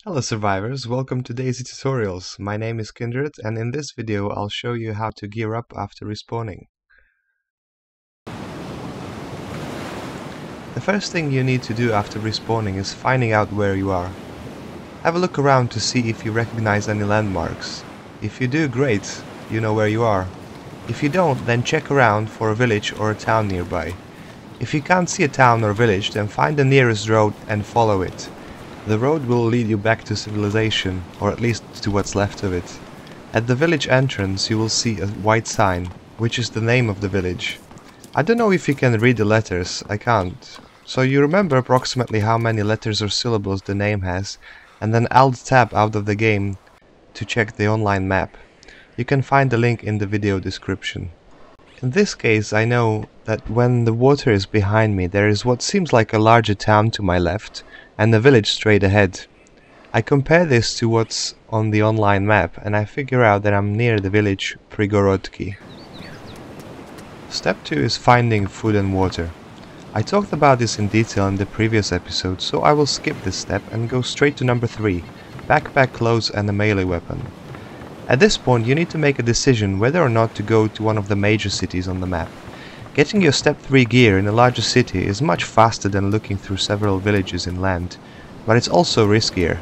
Hello survivors, welcome to DayZ Tutorials. My name is Kindred and in this video I'll show you how to gear up after respawning. The first thing you need to do after respawning is finding out where you are. Have a look around to see if you recognize any landmarks. If you do, great, you know where you are. If you don't, then check around for a village or a town nearby. If you can't see a town or village, then find the nearest road and follow it. The road will lead you back to civilization, or at least to what's left of it. At the village entrance you will see a white sign, which is the name of the village. I don't know if you can read the letters, I can't. So you remember approximately how many letters or syllables the name has, and then Alt-Tab out of the game to check the online map. You can find the link in the video description. In this case I know that when the water is behind me there is what seems like a larger town to my left, and a village straight ahead. I compare this to what's on the online map and I figure out that I'm near the village Prigorodki. Step 2 is finding food and water. I talked about this in detail in the previous episode, so I will skip this step and go straight to number 3, backpack, clothes and a melee weapon. At this point you need to make a decision whether or not to go to one of the major cities on the map. Getting your step 3 gear in a larger city is much faster than looking through several villages inland, but it's also riskier.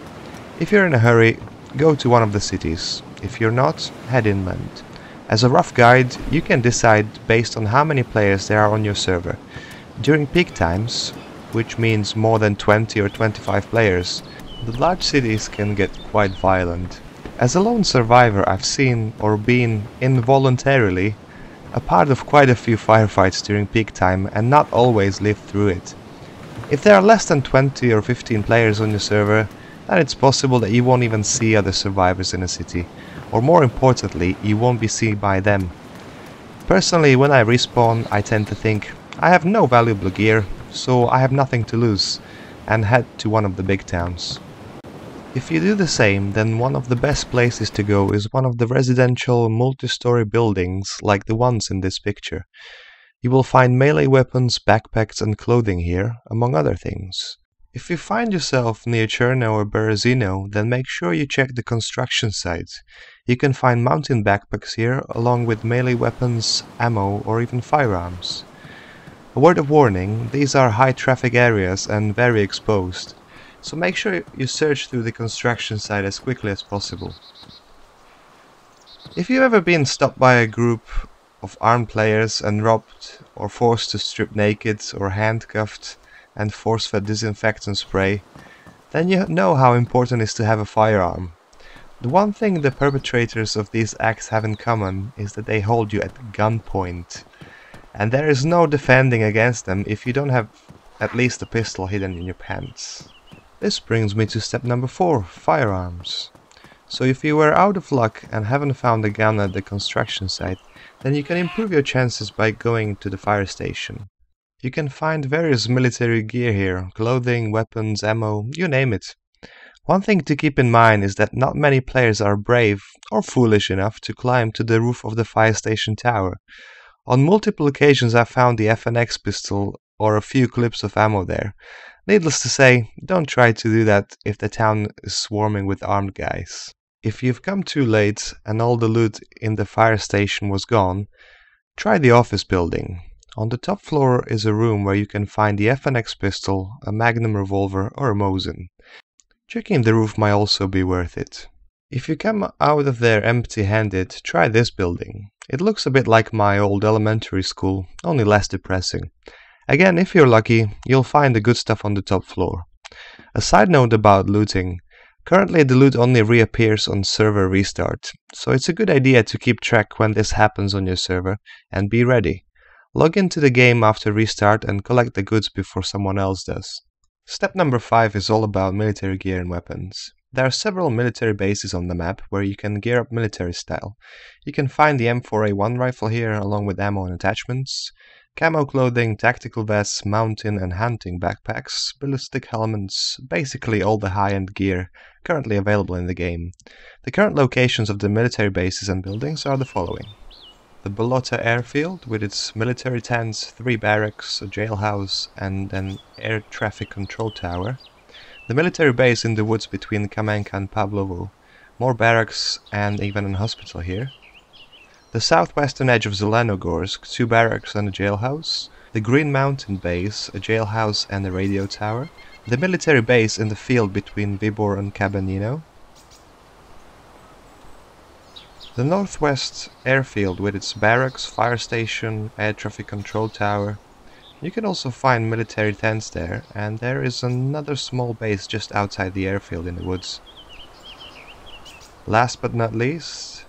If you're in a hurry, go to one of the cities. If you're not, head inland. As a rough guide, you can decide based on how many players there are on your server. During peak times, which means more than 20 or 25 players, the large cities can get quite violent. As a lone survivor, I've seen or been involuntarily a part of quite a few firefights during peak time and not always lived through it. If there are less than 20 or 15 players on your server, then it's possible that you won't even see other survivors in a city, or more importantly, you won't be seen by them. Personally, when I respawn, I tend to think, I have no valuable gear, so I have nothing to lose, and head to one of the big towns. If you do the same, then one of the best places to go is one of the residential multi-story buildings like the ones in this picture. You will find melee weapons, backpacks and clothing here, among other things. If you find yourself near Cherno or Berezino, then make sure you check the construction site. You can find mountain backpacks here, along with melee weapons, ammo or even firearms. A word of warning, these are high traffic areas and very exposed. So make sure you search through the construction site as quickly as possible. If you've ever been stopped by a group of armed players and robbed or forced to strip naked or handcuffed and force-fed disinfectant spray, then you know how important it is to have a firearm. The one thing the perpetrators of these acts have in common is that they hold you at gunpoint, and there is no defending against them if you don't have at least a pistol hidden in your pants. This brings me to step number 4, firearms. So if you were out of luck and haven't found a gun at the construction site, then you can improve your chances by going to the fire station. You can find various military gear here, clothing, weapons, ammo, you name it. One thing to keep in mind is that not many players are brave or foolish enough to climb to the roof of the fire station tower. On multiple occasions I found the FNX pistol or a few clips of ammo there. Needless to say, don't try to do that if the town is swarming with armed guys. If you've come too late and all the loot in the fire station was gone, try the office building. On the top floor is a room where you can find the FNX pistol, a Magnum revolver or a Mosin. Checking the roof might also be worth it. If you come out of there empty-handed, try this building. It looks a bit like my old elementary school, only less depressing. Again, if you're lucky, you'll find the good stuff on the top floor. A side note about looting. Currently the loot only reappears on server restart, so it's a good idea to keep track when this happens on your server, and be ready. Log into the game after restart and collect the goods before someone else does. Step number 5 is all about military gear and weapons. There are several military bases on the map where you can gear up military style. You can find the M4A1 rifle here along with ammo and attachments, camo clothing, tactical vests, mountain and hunting backpacks, ballistic helmets, basically all the high-end gear currently available in the game. The current locations of the military bases and buildings are the following. The Bolota airfield with its military tents, 3 barracks, a jailhouse and an air traffic control tower. The military base in the woods between Kamenka and Pavlovo, more barracks and even an hospital here. The southwestern edge of Zelenogorsk, 2 barracks and a jailhouse. The Green Mountain base, a jailhouse and a radio tower. The military base in the field between Vibor and Kabanino. The northwest airfield with its barracks, fire station, air traffic control tower. You can also find military tents there, and there is another small base just outside the airfield in the woods. Last but not least,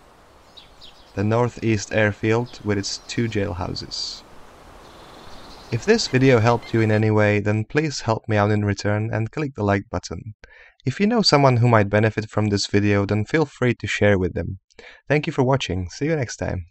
the northeast airfield with its 2 jailhouses. If this video helped you in any way, then please help me out in return and click the like button. If you know someone who might benefit from this video, then feel free to share with them. Thank you for watching. See you next time.